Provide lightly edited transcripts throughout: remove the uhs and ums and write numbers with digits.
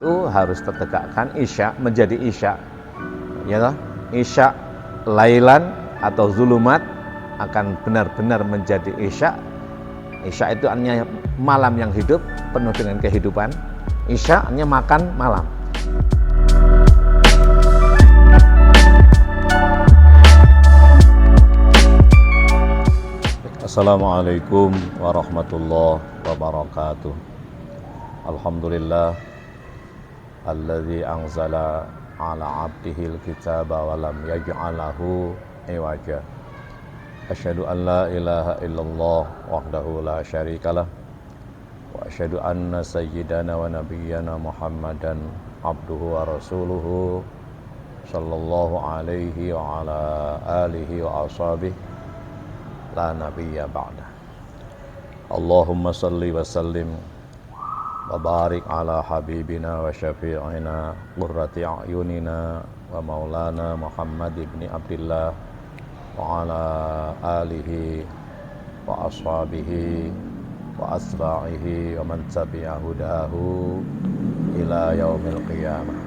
itu harus tertegakkan isya menjadi isya, ya toh? Isya lailan atau zulumat akan benar-benar menjadi isya. Isya itu artinya malam yang hidup penuh dengan kehidupan. Isya artinya makan malam. Assalamualaikum warahmatullahi wabarakatuh. Alhamdulillah alladzi anzala ala 'abdihil kitaba wa lam yaj'alahu iwaja. Asyhadu an la ilaha illallah wahdahu la syarikalah wa asyhadu anna sayyidana wa nabiyyana Muhammadan abduhu wa rasuluhu sallallahu alaihi wa ala alihi wa ashabihi la nabiyya ba'da. Allahumma salli wa sallim wa barik ala habibina wa syafi'ina qurrati a'yunina wa maulana Muhammad ibn Abdillah wa ala alihi wa ashabihi wa asba'ihi wa man tabi'a hudahu ila yaumil qiyamah.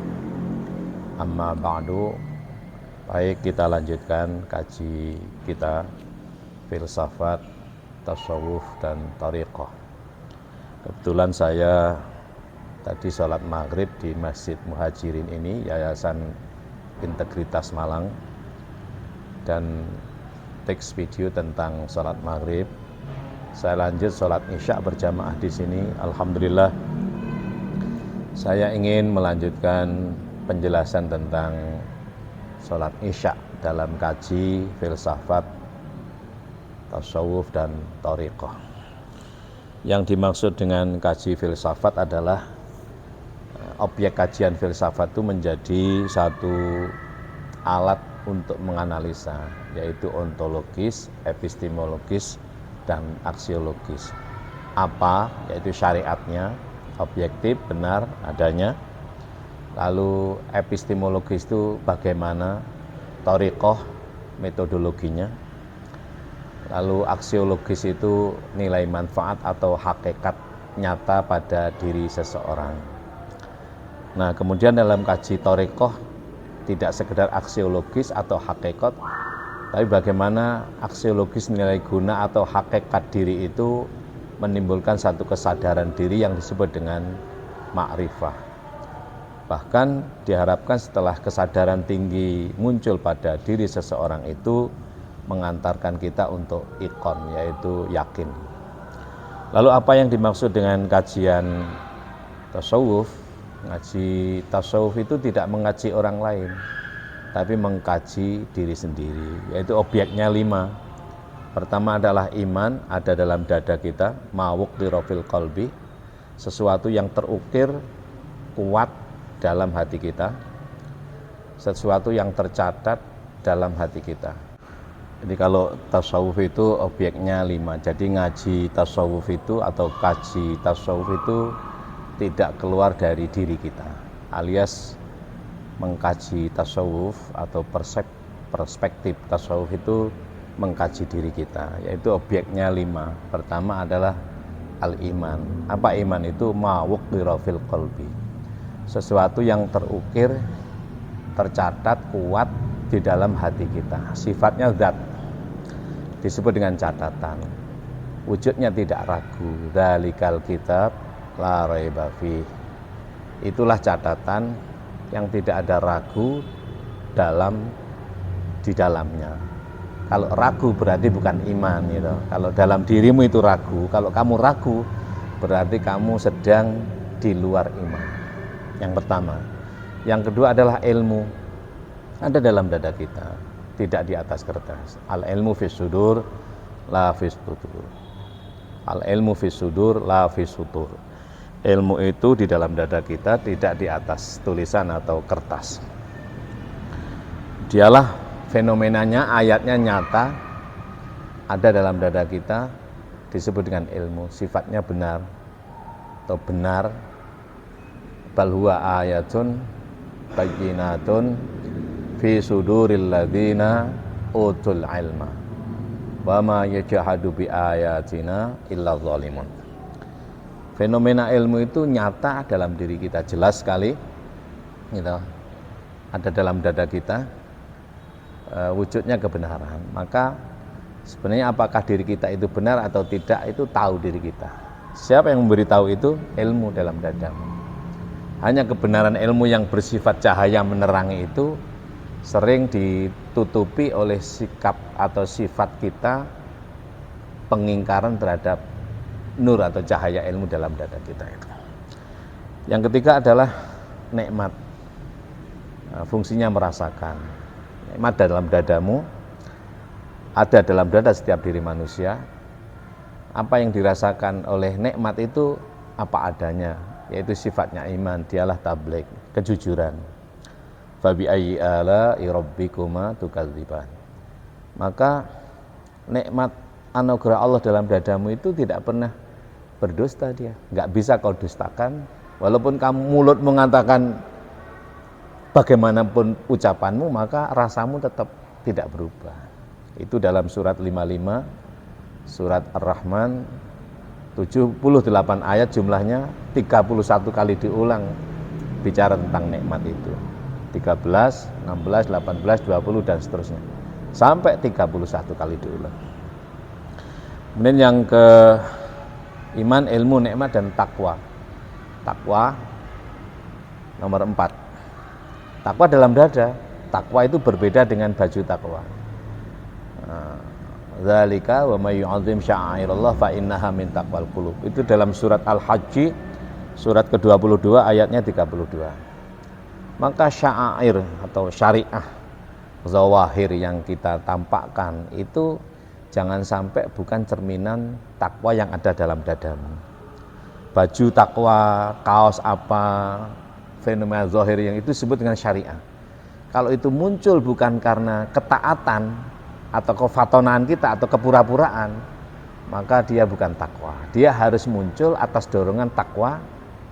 Amma ba'du. Baik, kita lanjutkan kaji kita filsafat, tasawuf dan thariqah. Kebetulan saya tadi sholat maghrib di Masjid Muhajirin ini, Yayasan Integritas Malang, dan teks video tentang sholat maghrib. Saya lanjut sholat isya berjamaah di sini. Alhamdulillah, saya ingin melanjutkan penjelasan tentang sholat isya dalam kaji filsafat, tasawuf dan thariqah. Yang dimaksud dengan kaji filsafat adalah objek kajian filsafat itu menjadi satu alat untuk menganalisa, yaitu ontologis, epistemologis, dan aksiologis. Apa? Yaitu syariatnya, objektif, benar adanya. Lalu epistemologis itu bagaimana, thariqah, metodologinya. Lalu aksiologis itu nilai manfaat atau hakikat nyata pada diri seseorang. Nah, kemudian dalam kaji thariqah tidak sekedar aksiologis atau hakikat, tapi bagaimana aksiologis nilai guna atau hakikat diri itu menimbulkan satu kesadaran diri yang disebut dengan ma'rifah. Bahkan diharapkan setelah kesadaran tinggi muncul pada diri seseorang itu mengantarkan kita untuk iqon, yaitu yakin. Lalu apa yang dimaksud dengan kajian tasawuf? Ngaji tasawuf itu tidak mengaji orang lain, tapi mengkaji diri sendiri, yaitu objeknya 5. Pertama adalah iman, ada dalam dada kita, mawuqdira fil qalbi, sesuatu yang terukir kuat dalam hati kita, sesuatu yang tercatat dalam hati kita. Jadi kalau tasawuf itu objeknya 5. Jadi ngaji tasawuf itu atau kaji tasawuf itu tidak keluar dari diri kita, alias mengkaji tasawuf atau perspektif tasawuf itu mengkaji diri kita, yaitu objeknya 5. Pertama adalah al-iman. Apa iman itu? Mawuqdira fil qalbi, sesuatu yang terukir, tercatat kuat di dalam hati kita. Sifatnya zat, disebut dengan catatan. Wujudnya tidak ragu. Dzalikal kitab la raiba fih. Itulah catatan yang tidak ada ragu di dalamnya. Kalau ragu berarti bukan iman, gitu. Kalau dalam dirimu itu ragu, kalau kamu ragu berarti kamu sedang di luar iman. Yang pertama. Yang kedua adalah ilmu. Ada dalam dada kita, tidak di atas kertas. Al-ilmu fis sudur la fis sutur. Al-ilmu fis sudur la fis sutur. Ilmu itu di dalam dada kita, tidak di atas tulisan atau kertas. Dialah fenomenanya, ayatnya nyata, ada dalam dada kita, disebut dengan ilmu. Sifatnya benar atau benar. Bal huwa ayatun bayyinatun fi suduril ladzina utul ilma wa ma yajhadu bi ayatina illa zalimun. Fenomena ilmu itu nyata dalam diri kita, jelas sekali gitu. Ada dalam dada kita, wujudnya kebenaran. Maka sebenarnya apakah diri kita itu benar atau tidak, itu tahu diri kita. Siapa yang memberitahu itu? Ilmu dalam dadamu. Hanya kebenaran ilmu yang bersifat cahaya menerangi itu sering ditutupi oleh sikap atau sifat kita pengingkaran terhadap nur atau cahaya ilmu dalam dada kita itu. Yang ketiga adalah nikmat. Fungsinya merasakan. Nikmat dalam dadamu ada dalam dada setiap diri manusia. Apa yang dirasakan oleh nikmat itu apa adanya, yaitu sifatnya iman, dialah tabligh, kejujuran. Fabi ayyi ala'i rabbikuma tukadziban. Maka nikmat anugerah Allah dalam dadamu itu tidak pernah berdusta dia, nggak bisa kau dustakan. Walaupun kamu mulut mengatakan bagaimanapun ucapanmu, maka rasamu tetap tidak berubah. Itu dalam surat 55, surat Ar-Rahman, 78 ayat jumlahnya, 31 kali diulang bicara tentang nikmat itu. 13, 16, 18, 20 dan seterusnya. Sampai 31 kali diulang. Kemudian yang ke iman, ilmu, nikmat, dan takwa. Takwa nomor 4. Takwa dalam dada. Takwa itu berbeda dengan baju takwa. Dzalika wa may yu'azzim sya'airallah fa innaha min taqwal qulub. Itu dalam surat Al-Hajj surat ke-22 ayatnya 32. Maka sya'air atau syariah zawahir yang kita tampakkan itu jangan sampai bukan cerminan takwa yang ada dalam dadamu. Baju takwa, kaos apa, fenomena zahir yang itu disebut dengan syariah. Kalau itu muncul bukan karena ketaatan atau kefatonan kita atau kepura-puraan, maka dia bukan takwa. Dia harus muncul atas dorongan takwa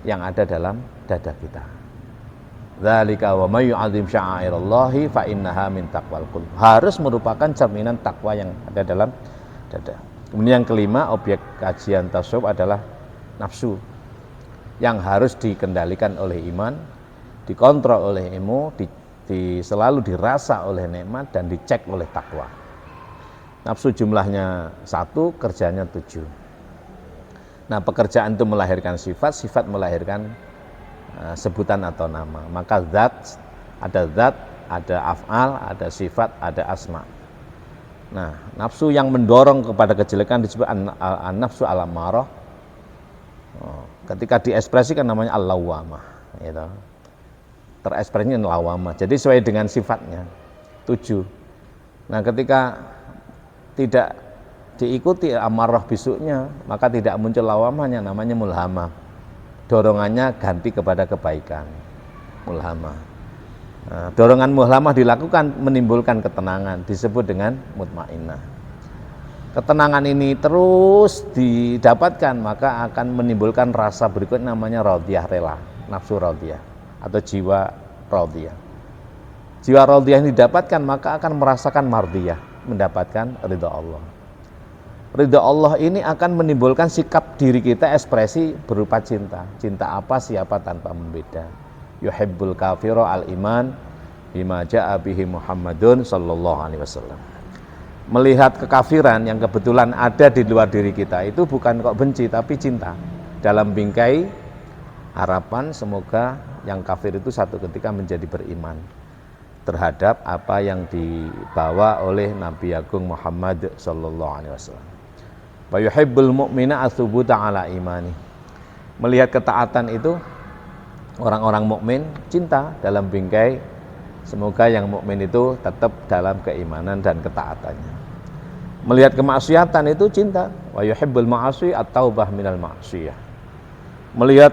yang ada dalam dada kita. Dzalika wa may yu'azzim sya'airallahi fa innaha min taqwal qulub. Harus merupakan cerminan takwa yang ada dalam dada. Kemudian yang kelima, objek kajian tasawuf adalah nafsu yang harus dikendalikan oleh iman, dikontrol oleh ilmu, selalu dirasa oleh nikmat dan dicek oleh takwa. Nafsu jumlahnya 1, kerjanya 7. Nah, pekerjaan itu melahirkan sifat, sifat melahirkan sebutan atau nama. Maka zat, ada af'al, ada sifat, ada asma. Nah, nafsu yang mendorong kepada kejelekan disebut an-nafsu al-ammarah. Ketika diekspresikan namanya al-lawwamah, gitu. Terekspresinya lawamah. Jadi sesuai dengan sifatnya 7. Nah, ketika tidak diikuti amarah bisuknya, maka tidak muncul lawamahnya, namanya mulhamah. Dorongannya ganti kepada kebaikan, mulhamah. Nah, dorongan mulhamah dilakukan menimbulkan ketenangan, disebut dengan mutmainnah. Ketenangan ini terus didapatkan, maka akan menimbulkan rasa berikut namanya radhiyah, rela, nafsu radhiyah atau jiwa radhiyah. Jiwa radhiyah ini didapatkan, maka akan merasakan mardhiyah, mendapatkan ridha Allah. Ridha Allah ini akan menimbulkan sikap diri kita ekspresi berupa cinta. Cinta apa, siapa tanpa membeda. Yuhibbul kafiru al-iman bima ja'a bihi Muhammadun sallallahu alaihi wasallam. Melihat kekafiran yang kebetulan ada di luar diri kita itu bukan kok benci, tapi cinta. Dalam bingkai harapan semoga yang kafir itu satu ketika menjadi beriman terhadap apa yang dibawa oleh Nabi Agung Muhammad sallallahu alaihi wasallam. Wa yuhibbul mu'mina atsubuta ala imani. Melihat ketaatan itu orang-orang mukmin cinta dalam bingkai semoga yang mukmin itu tetap dalam keimanan dan ketaatannya. Melihat kemaksiatan itu cinta, wa yuhibbul ma'asi at-taubah minal ma'siyah. Melihat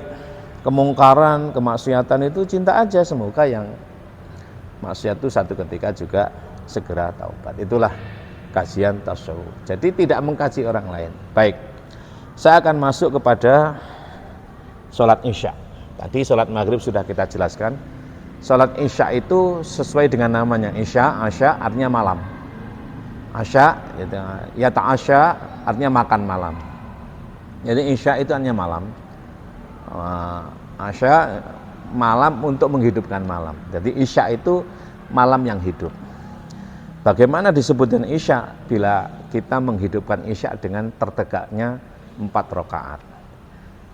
kemungkaran, kemaksiatan itu cinta aja semoga yang maksiat itu satu ketika juga segera taubat. Itulah kajian tasawuf. Jadi tidak mengkaji orang lain. Baik, saya akan masuk kepada sholat isya. Tadi sholat maghrib sudah kita jelaskan. Sholat isya itu sesuai dengan namanya. Asya artinya malam. Asya, ya ta'asya artinya makan malam. Jadi isya itu artinya malam. Asya malam untuk menghidupkan malam. Jadi isya itu malam yang hidup. Bagaimana disebutkan isya? Bila kita menghidupkan isya dengan tertegaknya 4 rakaat.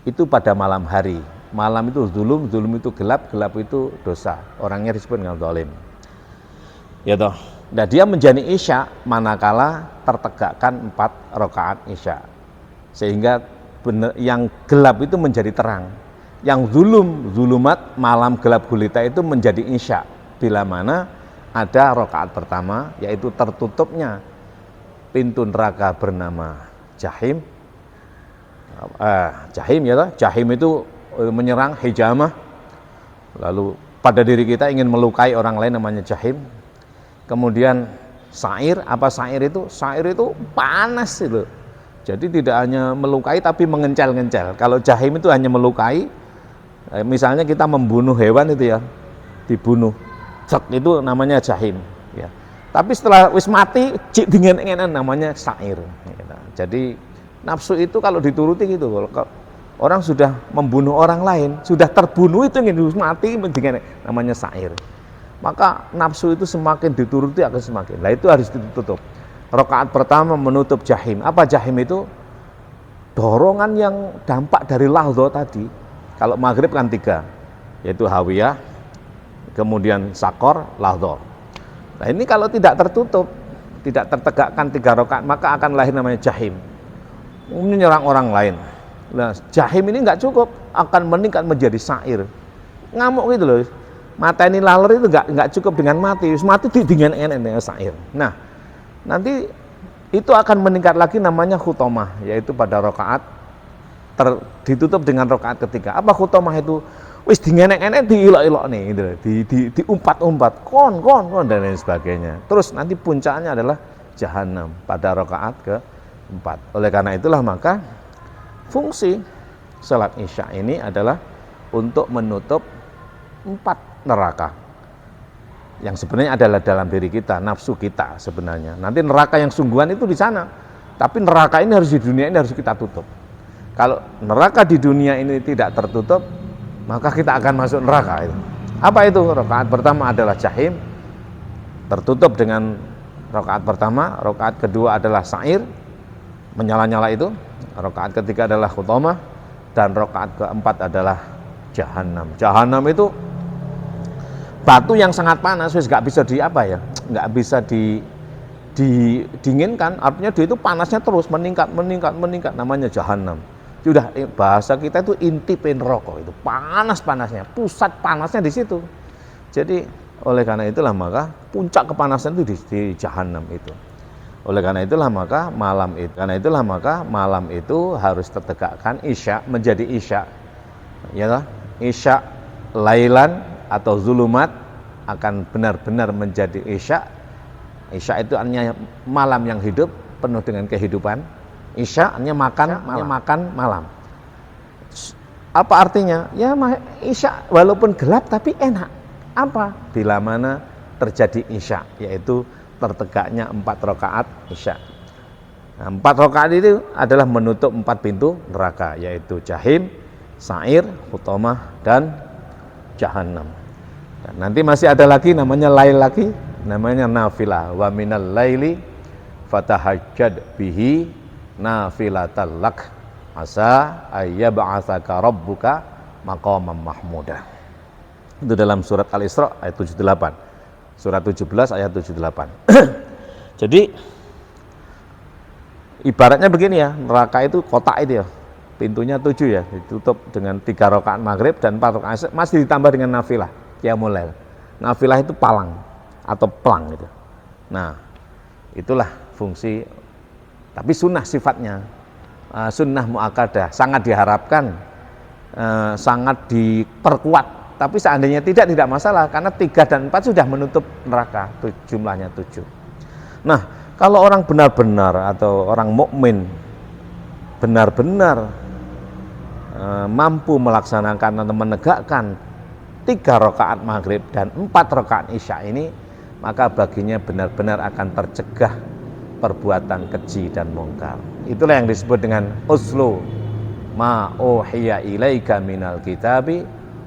Itu pada malam hari. Malam itu zulum, zulum itu gelap, gelap itu dosa. Orangnya disebut dengan zalim. Ya toh. Nah, dia menjadi isya manakala tertegakkan 4 rakaat isya. Sehingga yang gelap itu menjadi terang. Yang zulum, zulumat, malam gelap gulita itu menjadi isya. Bila mana ada rakaat pertama, yaitu tertutupnya pintu neraka bernama Jahim. Jahim ya toh. Jahim itu menyerang hijamah. Lalu pada diri kita ingin melukai orang lain namanya Jahim. Kemudian sa'ir, apa sa'ir itu? Sa'ir itu panas itu. Jadi tidak hanya melukai tapi mengencel-ngencel. Kalau jahim itu hanya melukai, misalnya kita membunuh hewan itu ya, dibunuh, cek itu namanya jahim. Ya. Tapi setelah wis mati, cik dingin-dinginan namanya sa'ir. Jadi nafsu itu kalau dituruti gitu, kalau orang sudah membunuh orang lain, sudah terbunuh itu ingin mati, namanya sa'ir. Maka nafsu itu semakin dituruti akan semakin. Nah itu harus ditutup. Rakaat pertama menutup jahim. Apa jahim itu? Dorongan yang dampak dari lahdo tadi. Kalau maghrib kan 3, yaitu hawiyah, kemudian sakor, lahdo. Nah ini kalau tidak tertutup, tidak tertegakkan 3 rakaat, maka akan lahir namanya jahim. Menyerang orang lain. Nah jahim ini nggak cukup, akan meningkat menjadi sa'ir. Ngamuk gitu loh. Mata ini laler itu nggak cukup dengan mati. Mati dengan sa'ir. Nah nanti itu akan meningkat lagi namanya khutomah, yaitu pada rakaat ditutup dengan rakaat ketiga. Apa khutomah itu? Wis dingenek-enek diilok-ilok nih, gitu, diumpat-umpat, kon dan lain sebagainya. Terus nanti puncaknya adalah jahanam pada rakaat keempat. Oleh karena itulah maka fungsi salat isya ini adalah untuk menutup 4 neraka. Yang sebenarnya adalah dalam diri kita, nafsu kita sebenarnya. Nanti neraka yang sungguhan itu di sana. Tapi neraka ini harus di dunia ini harus kita tutup. Kalau neraka di dunia ini tidak tertutup, maka kita akan masuk neraka itu. Apa itu? Rakaat pertama adalah jahim, tertutup dengan rakaat pertama. Rakaat kedua adalah sa'ir, menyala-nyala itu. Rakaat ketiga adalah khutomah, dan rakaat keempat adalah jahanam. Jahanam itu batu yang sangat panas, nggak bisa nggak bisa didinginkan. Artinya dia itu panasnya terus meningkat, namanya jahanam. Sudah bahasa kita itu inti neraka itu, panas-panasnya, pusat panasnya di situ. Jadi oleh karena itulah maka puncak kepanasan itu di jahanam itu. Oleh karena itulah maka malam itu harus tertegakkan isya menjadi isya. Ya, isya lailan atau zulumat akan benar-benar menjadi isya. Isya itu artinya malam yang hidup penuh dengan kehidupan. Isya artinya makan malam. Apa artinya? Ya isya walaupun gelap tapi enak. Apa? Bila mana terjadi isya, yaitu tertegaknya 4 rakaat isya. Nah, 4 rakaat itu adalah menutup 4 pintu neraka, yaitu jahim, sa'ir, khutomah, dan jahanam. Dan nanti masih ada lagi namanya lail lagi, namanya nafilah. Wa minal laili fatahajjad bihi nafilatal lak asa ayyab'atsaka rabbuka maqaman mahmuda. Itu dalam surat Al-Isra ayat 78. Surat 17 ayat 78. Jadi ibaratnya begini ya, neraka itu kotak itu ya. Pintunya 7 ya, ditutup dengan 3 rakaat maghrib dan 4 rakaat isya, masih ditambah dengan nafilah, qiyamul lail. Nafilah itu palang atau pelang gitu. Nah, itulah fungsi, tapi sunnah sifatnya, sunnah muakkadah, sangat diharapkan, sangat diperkuat. Tapi seandainya tidak masalah, karena 3 dan 4 sudah menutup neraka, jumlahnya 7. Nah, kalau orang benar-benar atau orang mukmin benar-benar mampu melaksanakan atau menegakkan 3 rakaat maghrib dan 4 rakaat isya ini, maka baginya benar-benar akan tercegah perbuatan keji dan mungkar. Itulah yang disebut dengan uslu ma uhiya ilaika minal kitabi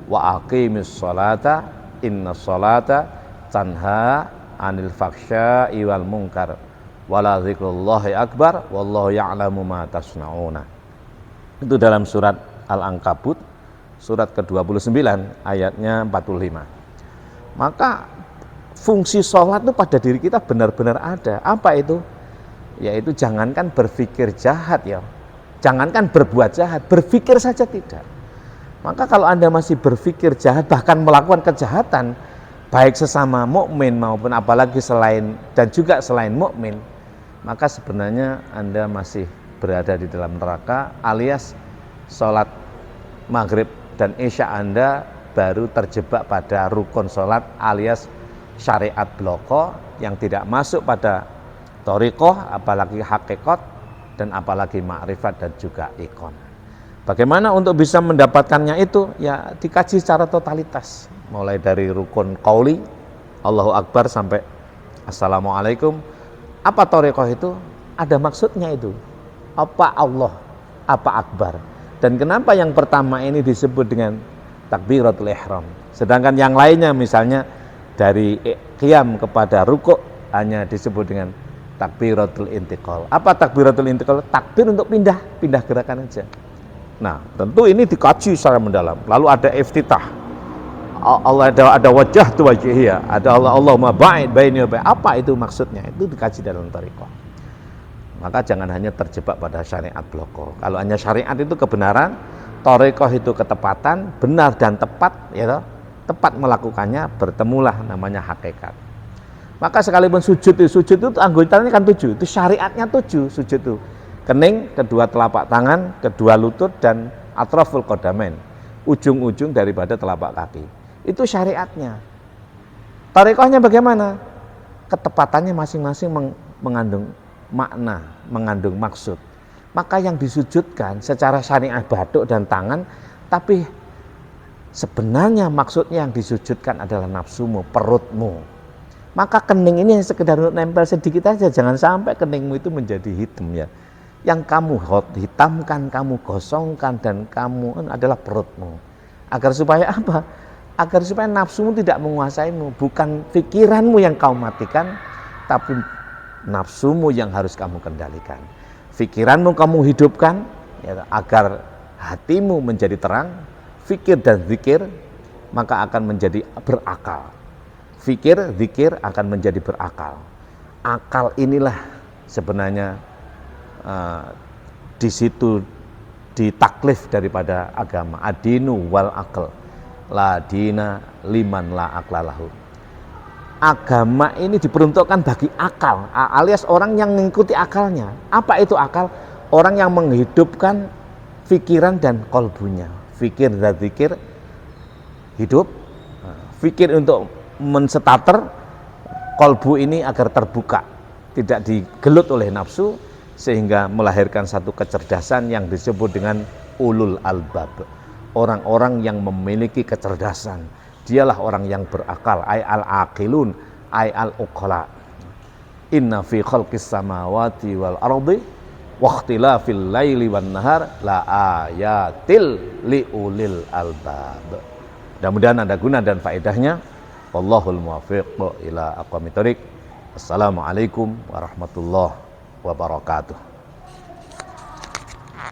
wa aqimis sholata inna sholata tanha anil faksya'i wal munkar wala dzikrullahi akbar wallahu ya'lamu ma tasna'una. Itu dalam surat Al-Ankabut surat ke-29 ayatnya 45. Maka fungsi sholat itu pada diri kita benar-benar ada. Apa itu? Yaitu jangankan berpikir jahat ya, jangankan berbuat jahat, berpikir saja tidak. Maka kalau Anda masih berpikir jahat, bahkan melakukan kejahatan, baik sesama mukmin maupun apalagi selain dan juga selain mukmin, maka sebenarnya Anda masih berada di dalam neraka, alias sholat maghrib dan isya Anda baru terjebak pada rukun sholat alias syariat bloko yang tidak masuk pada thoriqoh, apalagi hakikat dan apalagi ma'rifat dan juga ikon. Bagaimana untuk bisa mendapatkannya itu? Ya dikaji secara totalitas, mulai dari rukun qauli Allahu Akbar sampai Assalamualaikum. Apa thoriqoh itu? Ada maksudnya itu. Apa Allah? Apa Akbar? Dan kenapa yang pertama ini disebut dengan takbiratul ihram, sedangkan yang lainnya misalnya dari qiyam kepada rukuk hanya disebut dengan takbiratul intiqal. Apa takbiratul intiqal? Takbir untuk pindah gerakan aja. Nah, tentu ini dikaji secara mendalam. Lalu ada iftitah. Allah ada wajah tu wajhiyah, ada Allahumma ba'id baini wa bain. Apa itu maksudnya? Itu dikaji dalam thariqah. Maka jangan hanya terjebak pada syariat bloko. Kalau hanya syariat itu kebenaran, thariqah itu ketepatan, benar dan tepat, ya, tepat melakukannya, bertemulah namanya hakikat. Maka sekalipun sujud itu anggotanya kan 7, itu syariatnya 7 sujud itu. Kening, kedua telapak tangan, kedua lutut dan atraful qadamain, ujung-ujung daripada telapak kaki. Itu syariatnya. Thariqahnya bagaimana? Ketepatannya masing-masing mengandung makna, mengandung maksud. Maka yang disujudkan secara syariat baduk dan tangan, tapi sebenarnya maksudnya yang disujudkan adalah nafsumu, perutmu. Maka kening ini sekedar nempel sedikit aja, jangan sampai keningmu itu menjadi hitam ya. Yang kamu hitamkan, kamu gosongkan dan kamu adalah perutmu. Agar supaya apa? Agar supaya nafsumu tidak menguasaimu, bukan pikiranmu yang kau matikan, tapi nafsumu yang harus kamu kendalikan. Pikiranmu kamu hidupkan ya, agar hatimu menjadi terang, fikir dan zikir maka akan menjadi berakal. Fikir, zikir akan menjadi berakal. Akal inilah sebenarnya di situ ditaklif daripada agama. Adinu wal akal, la dina liman la aklalahu. Agama ini diperuntukkan bagi akal, alias orang yang mengikuti akalnya. Apa itu akal? Orang yang menghidupkan pikiran dan kolbunya. Fikir dan zikir hidup, fikir untuk menstarter kolbu ini agar terbuka, tidak digelut oleh nafsu, sehingga melahirkan satu kecerdasan yang disebut dengan ulul albab. Orang-orang yang memiliki kecerdasan, dialah orang yang berakal, ay al-aqilun, ay al-uqala. Inna fi khalqis samawati wal ardi wa ikhtilafil laili wan nahar la ayatil liulil albab. Mudah-mudahan ada guna dan faedahnya. Wallahul muwaffiq ila aqwamit thoriq. Assalamualaikum warahmatullahi wabarakatuh.